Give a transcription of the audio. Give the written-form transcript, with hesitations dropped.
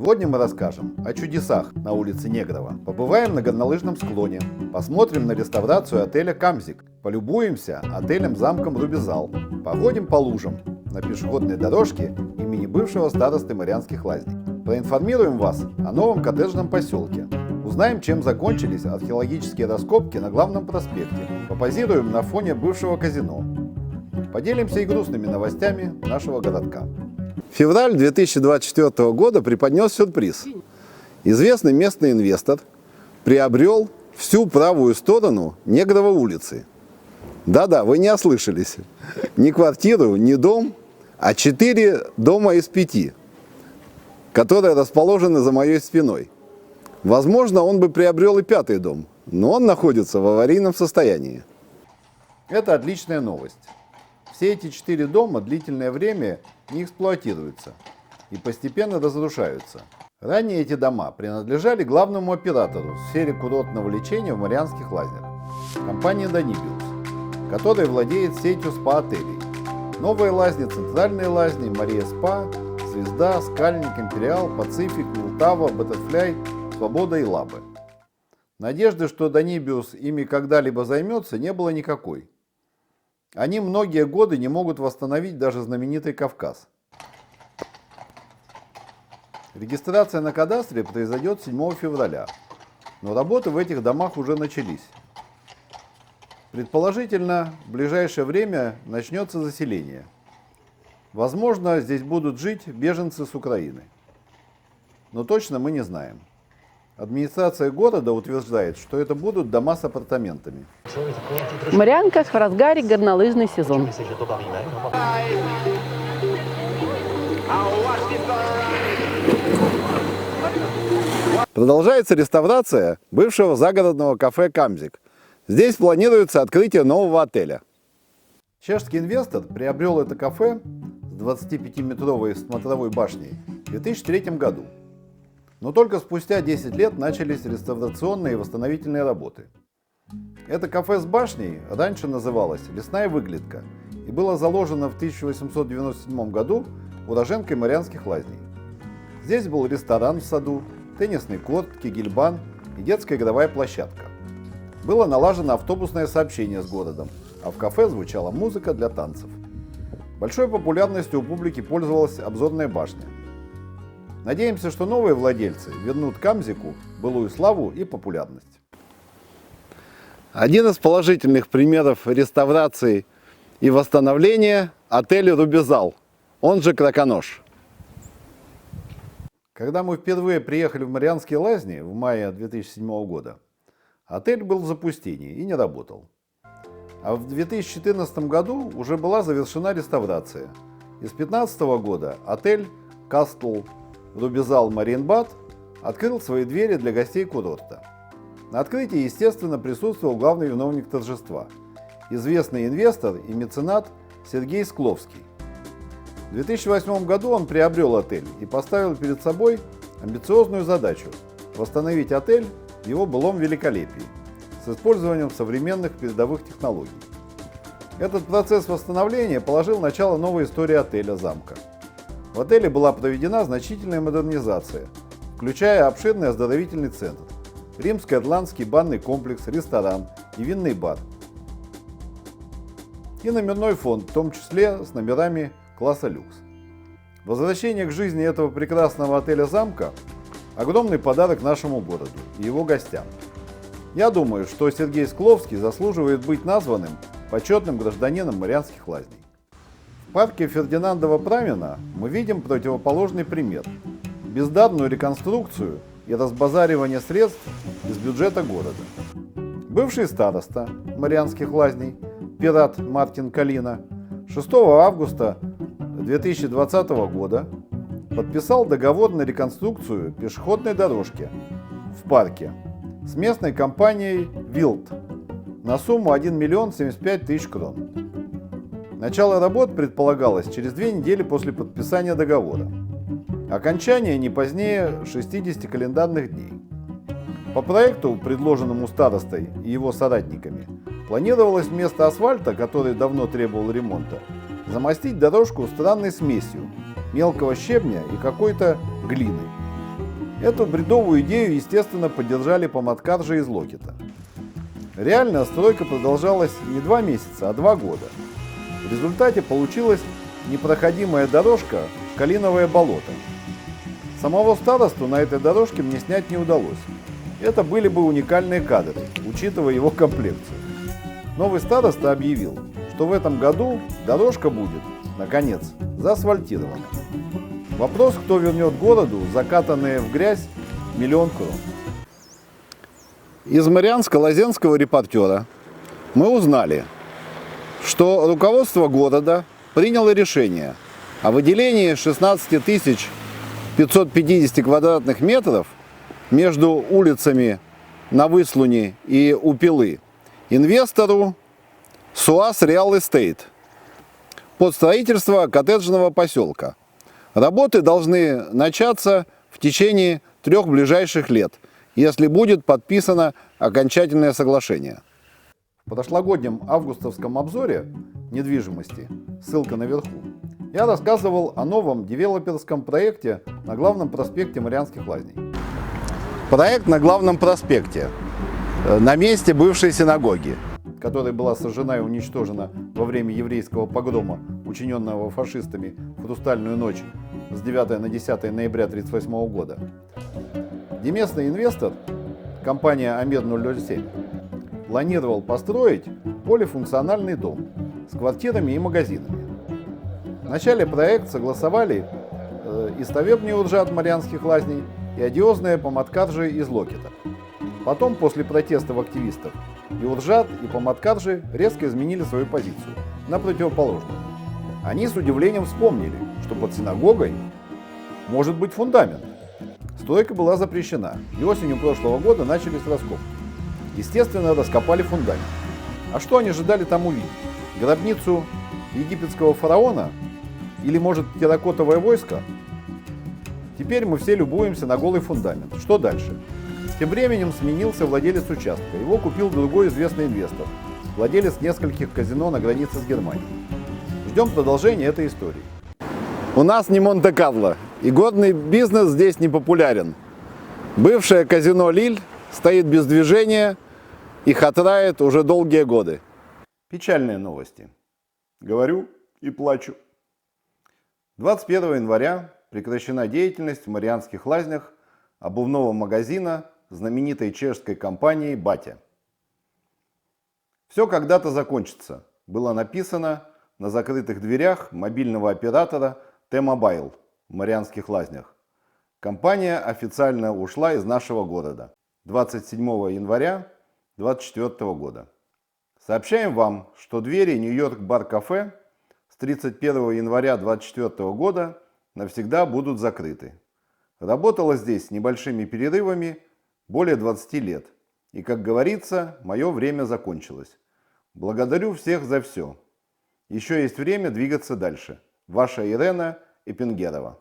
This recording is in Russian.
Сегодня мы расскажем о чудесах на улице Негрова. Побываем на горнолыжном склоне, посмотрим на реставрацию отеля «Камзик», полюбуемся отелем-замком «Рубизал», походим по лужам на пешеходной дорожке имени бывшего старосты Марианских Лазней. Проинформируем вас о новом коттеджном поселке. Узнаем, чем закончились археологические раскопки на главном проспекте. Попозируем на фоне бывшего казино. Поделимся и грустными новостями нашего городка. Февраль 2024 года преподнес сюрприз. Известный местный инвестор приобрел всю правую сторону Негрова улицы. Да-да, вы не ослышались. Не квартиру, не дом, а 4 дома из 5, которые расположены за моей спиной. Возможно, он бы приобрел и 5-й дом, но он находится в аварийном состоянии. Это отличная новость. Все эти 4 дома длительное время не эксплуатируются и постепенно разрушаются. Ранее эти дома принадлежали главному оператору в сфере курортного лечения в Марианских Лазнях, компании Данибиус, которая владеет сетью спа-отелей. Новые лазни, центральные лазни, Мария Спа, Звезда, Скальник, Империал, Пацифик, Ултава, Баттерфляй, Свобода и Лабы. Надежды, что Данибиус ими когда-либо займется, не было никакой. Они многие годы не могут восстановить даже знаменитый Кавказ. Регистрация на кадастре произойдет 7 февраля, но работы в этих домах уже начались. Предположительно, в ближайшее время начнется заселение. Возможно, здесь будут жить беженцы с Украины. Но точно мы не знаем. Администрация города утверждает, что это будут дома с апартаментами. В Марианках в разгаре горнолыжный сезон. Продолжается реставрация бывшего загородного кафе «Камзик». Здесь планируется открытие нового отеля. Чешский инвестор приобрел это кафе с 25-метровой смотровой башней в 2003 году. Но только спустя 10 лет начались реставрационные и восстановительные работы. Это кафе с башней раньше называлось «Лесная выглядка» и было заложено в 1897 году уроженкой Марианских Лазней. Здесь был ресторан в саду, теннисный корт, кегельбан и детская игровая площадка. Было налажено автобусное сообщение с городом, а в кафе звучала музыка для танцев. Большой популярностью у публики пользовалась обзорная башня. Надеемся, что новые владельцы вернут Камзику былую славу и популярность. Один из положительных примеров реставрации и восстановления – отель «Рубизал», он же «Краконож». Когда мы впервые приехали в Марианские Лазни в мае 2007 года, отель был в запустении и не работал. А в 2014 году уже была завершена реставрация. И с 2015 года отель «Кастл Рубизал Мариенбад» открыл свои двери для гостей курорта. На открытии, естественно, присутствовал главный виновник торжества – известный инвестор и меценат Сергей Скловский. В 2008 году он приобрел отель и поставил перед собой амбициозную задачу – восстановить отель в его былом великолепии с использованием современных передовых технологий. Этот процесс восстановления положил начало новой истории отеля-замка. В отеле была проведена значительная модернизация, включая обширный оздоровительный центр, римско-ирландский банный комплекс, ресторан и винный бар. И номерной фонд, в том числе с номерами класса люкс. Возвращение к жизни этого прекрасного отеля-замка – огромный подарок нашему городу и его гостям. Я думаю, что Сергей Скловский заслуживает быть названным почетным гражданином Марианских Лазней. В парке Фердинандова-Прамина мы видим противоположный пример – бездарную реконструкцию и разбазаривание средств из бюджета города. Бывший староста Марианских Лазней, пират Мартин Калина, 6 августа 2020 года подписал договор на реконструкцию пешеходной дорожки в парке с местной компанией «Вилд» на сумму 1 миллион 75 тысяч крон. Начало работ предполагалось через 2 недели после подписания договора. Окончание не позднее 60 календарных дней. По проекту, предложенному старостой и его соратниками, планировалось вместо асфальта, который давно требовал ремонта, замостить дорожку странной смесью мелкого щебня и какой-то глины. Эту бредовую идею, естественно, поддержали помадкаржи из Локита. Реально стройка продолжалась не 2 месяца, а 2 года. В результате получилась непроходимая дорожка в Калиновое болото. Самого старосту на этой дорожке мне снять не удалось. Это были бы уникальные кадры, учитывая его комплекцию. Новый староста объявил, что в этом году дорожка будет, наконец, заасфальтирована. Вопрос, кто вернет городу закатанные в грязь 1 000 000 крон. Из Марианско-Лозенского репортера мы узнали, что руководство города приняло решение о выделении 16 550 квадратных метров между улицами на Выслуне и у Пилы инвестору СУАС Реал Эстейт под строительство коттеджного поселка. Работы должны начаться в течение 3 ближайших лет, если будет подписано окончательное соглашение. В прошлогоднем августовском обзоре недвижимости, ссылка наверху, я рассказывал о новом девелоперском проекте на главном проспекте Марианских Лазней. Проект на главном проспекте, на месте бывшей синагоги, которая была сожжена и уничтожена во время еврейского погрома, учиненного фашистами в «Хрустальную ночь» с 9 на 10 ноября 1938 года, где местный инвестор, компания Амир-007, планировал построить полифункциональный дом с квартирами и магазинами. Вначале проект согласовали и ставебный Уржат Марианских Лазней, и одиозные помадкаржи из Локита. Потом, после протестов активистов, и Уржат, и помадкаржи резко изменили свою позицию на противоположную. Они с удивлением вспомнили, что под синагогой может быть фундамент. Стройка была запрещена, и осенью прошлого года начались раскопки. Естественно, раскопали фундамент. А что они ожидали там увидеть? Гробницу египетского фараона? Или, может, терракотовое войско? Теперь мы все любуемся на голый фундамент. Что дальше? Тем временем сменился владелец участка. Его купил другой известный инвестор, владелец нескольких казино на границе с Германией. Ждем продолжения этой истории. У нас не Монте-Карло, и горный бизнес здесь не популярен. Бывшее казино «Лиль» стоит без движения и хатрает уже долгие годы. Печальные новости. Говорю и плачу. 21 января прекращена деятельность в Марианских Лазнях обувного магазина знаменитой чешской компании «Батя». Все когда-то закончится, было написано на закрытых дверях мобильного оператора T-Mobile в Марианских Лазнях. Компания официально ушла из нашего города 27 января 2024 года. Сообщаем вам, что двери Нью-Йорк Бар Кафе с 31 января 2024 года навсегда будут закрыты. Работала здесь с небольшими перерывами более 20 лет. И, как говорится, мое время закончилось. Благодарю всех за все. Еще есть время двигаться дальше. Ваша Ирена Эппенгерова.